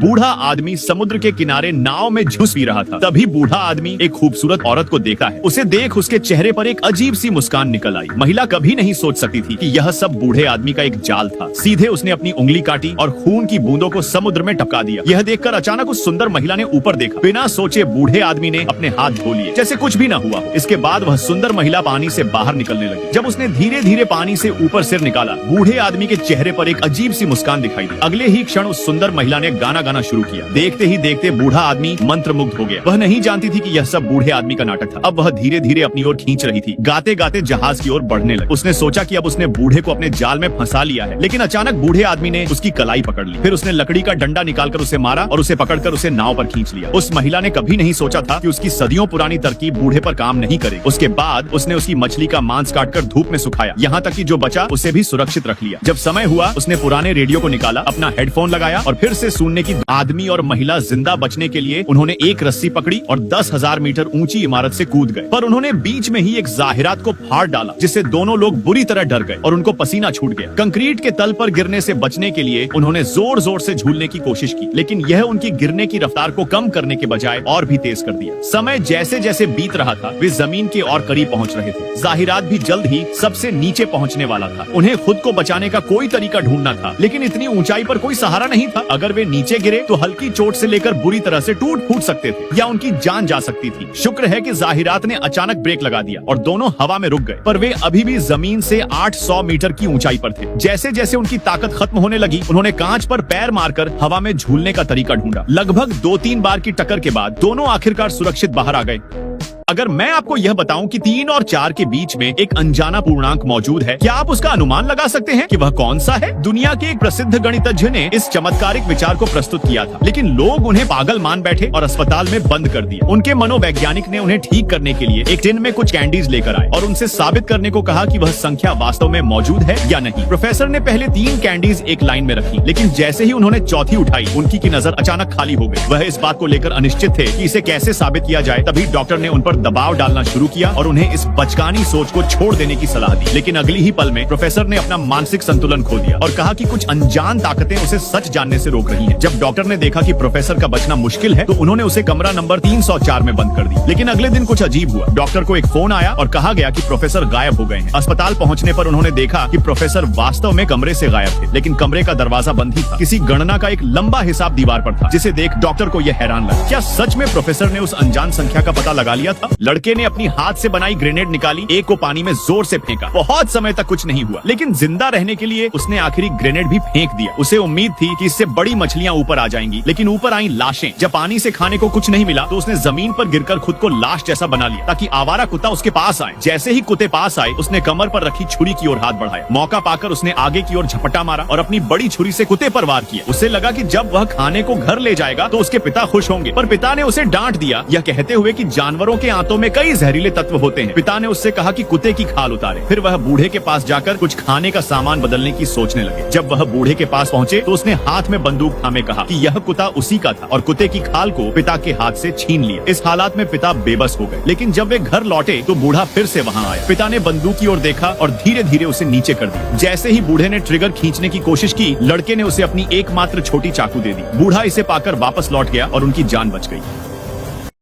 बूढ़ा आदमी समुद्र के किनारे नाव में झुस पी रहा था। तभी बूढ़ा आदमी एक खूबसूरत औरत को देखा है। उसे देख उसके चेहरे पर एक अजीब सी मुस्कान निकल आई। महिला कभी नहीं सोच सकती थी कि यह सब बूढ़े आदमी का एक जाल था। सीधे उसने अपनी उंगली काटी और खून की बूंदों को समुद्र में टपका दिया। यह देखकर अचानक उस सुंदर महिला ने ऊपर देखा। बिना सोचे बूढ़े आदमी ने अपने हाथ धो लिए जैसे कुछ भी न हुआ। इसके बाद वह सुंदर महिला पानी से बाहर निकलने लगी। जब उसने धीरे धीरे पानी से ऊपर सिर निकाला, बूढ़े आदमी के चेहरे पर एक अजीब सी मुस्कान दिखाई दी। अगले ही क्षण उस सुंदर महिला ने गाना गाना शुरू किया। देखते ही देखते बूढ़ा आदमी मंत्रमुग्ध हो गया। वह नहीं जानती थी कि यह सब बूढ़े आदमी का नाटक था। अब वह धीरे धीरे अपनी ओर खींच रही थी। गाते गाते जहाज की ओर बढ़ने लगी। उसने सोचा कि अब उसने बूढ़े को अपने जाल में फंसा लिया है, लेकिन अचानक बूढ़े आदमी ने उसकी कलाई पकड़ ली। फिर उसने लकड़ी का डंडा निकालकर उसे मारा और उसे पकड़कर उसे नाव पर खींच लिया। उस महिला ने कभी नहीं सोचा था कि उसकी सदियों पुरानी तरकीब बूढ़े पर काम नहीं करेगी। उसके बाद उसने उसकी मछली का मांस काटकर धूप में सुखाया, यहाँ तक कि जो बचा उसे भी सुरक्षित रख लिया। जब समय हुआ, उसने पुराने रेडियो को निकाला, अपना हेडफोन लगाया और फिर से सुनने की। आदमी और महिला जिंदा बचने के लिए उन्होंने एक रस्सी पकड़ी और 10,000 मीटर ऊंची इमारत से कूद गए। पर उन्होंने बीच में ही एक जाहिरात को फाड़ डाला, जिससे दोनों लोग बुरी तरह डर गए और उनको पसीना छूट गया। कंक्रीट के तल पर गिरने से बचने के लिए उन्होंने जोर जोर से झूलने की कोशिश की, लेकिन यह उनकी गिरने की रफ्तार को कम करने के बजाय और भी तेज कर दिया। समय जैसे जैसे बीत रहा था, वे जमीन के और करीब पहुंच रहे थे। जाहिरात भी जल्द ही सबसे नीचे पहुंचने वाला था। उन्हें खुद को बचाने का कोई तरीका ढूंढना था, लेकिन इतनी ऊंचाई पर कोई सहारा नहीं था। अगर वे नीचे गिरे तो हल्की चोट से लेकर बुरी तरह से टूट फूट सकते थे या उनकी जान जा सकती थी। शुक्र है कि जाहिरात ने अचानक ब्रेक लगा दिया और दोनों हवा में रुक गए, पर वे अभी भी जमीन से 800 मीटर की ऊंचाई पर थे। जैसे जैसे उनकी ताकत खत्म होने लगी, उन्होंने कांच पर पैर मारकर हवा में झूलने का तरीका ढूंढा। लगभग 2-3 बार की टक्कर के बाद दोनों आखिरकार सुरक्षित बाहर आ गए। अगर मैं आपको यह बताऊं कि 3 और 4 के बीच में एक अनजाना पूर्णांक मौजूद है, क्या आप उसका अनुमान लगा सकते हैं कि वह कौन सा है? दुनिया के एक प्रसिद्ध गणितज्ञ ने इस चमत्कारिक विचार को प्रस्तुत किया था, लेकिन लोग उन्हें पागल मान बैठे और अस्पताल में बंद कर दिया। उनके मनोवैज्ञानिक ने उन्हें ठीक करने के लिए एक टिन में कुछ कैंडीज लेकर आए और उनसे साबित करने को कहा कि वह संख्या वास्तव में मौजूद है या नहीं। प्रोफेसर ने पहले 3 कैंडीज एक लाइन में रखी, लेकिन जैसे ही उन्होंने चौथी उठाई, उनकी की नजर अचानक खाली हो गई। वह इस बात को लेकर अनिश्चित थे कि इसे कैसे साबित किया जाए। तभी डॉक्टर ने उन पर दबाव डालना शुरू किया और उन्हें इस बचकानी सोच को छोड़ देने की सलाह दी। लेकिन अगली ही पल में प्रोफेसर ने अपना मानसिक संतुलन खो दिया और कहा कि कुछ अनजान ताकतें उसे सच जानने से रोक रही हैं। जब डॉक्टर ने देखा कि प्रोफेसर का बचना मुश्किल है, तो उन्होंने उसे कमरा नंबर 304 में बंद कर दी। लेकिन अगले दिन कुछ अजीब हुआ। डॉक्टर को एक फोन आया और कहा गया कि प्रोफेसर गायब हो गए हैं। अस्पताल पहुंचने पर उन्होंने देखा कि प्रोफेसर वास्तव में कमरे से गायब थे, लेकिन कमरे का दरवाजा बंद ही था। किसी गणना का एक लंबा हिसाब दीवार पर था, जिसे देख डॉक्टर को यह हैरान लगा। क्या सच में प्रोफेसर ने उस अनजान संख्या का पता लगा लिया था? लड़के ने अपनी हाथ से बनाई ग्रेनेड निकाली, एक को पानी में जोर से फेंका। बहुत समय तक कुछ नहीं हुआ, लेकिन जिंदा रहने के लिए उसने आखिरी ग्रेनेड भी फेंक दिया। उसे उम्मीद थी कि इससे बड़ी मछलियां ऊपर आ जाएंगी, लेकिन ऊपर आई लाशें। जब पानी से खाने को कुछ नहीं मिला, तो उसने जमीन पर गिरकर खुद को लाश जैसा बना लिया, ताकि आवारा कुत्ता उसके पास आए। जैसे ही कुत्ते पास आए, उसने कमर पर रखी छुरी की ओर हाथ बढ़ाया। मौका पाकर उसने आगे की ओर झपटा मारा और अपनी बड़ी छुरी से कुत्ते पर वार किया। उसे लगा कि जब वह खाने को घर ले जाएगा तो उसके पिता खुश होंगे, पर पिता ने उसे डांट दिया, यह कहते हुए कि जानवरों के आंतों में कई जहरीले तत्व होते हैं। पिता ने उससे कहा कि कुत्ते की खाल उतारे। फिर वह बूढ़े के पास जाकर कुछ खाने का सामान बदलने की सोचने लगे। जब वह बूढ़े के पास पहुंचे, तो उसने हाथ में बंदूक थामे कहा कि यह कुत्ता उसी का था और कुत्ते की खाल को पिता के हाथ से छीन लिया। इस हालात में पिता बेबस हो गए, लेकिन जब वे घर लौटे तो बूढ़ा फिर से वहां आया। पिता ने बंदूक की ओर देखा और धीरे धीरे उसे नीचे कर दिया। जैसे ही बूढ़े ने ट्रिगर खींचने की कोशिश की, लड़के ने उसे अपनी एकमात्र छोटी चाकू दे दी। बूढ़ा इसे पाकर वापस लौट गया और उनकी जान बच गई।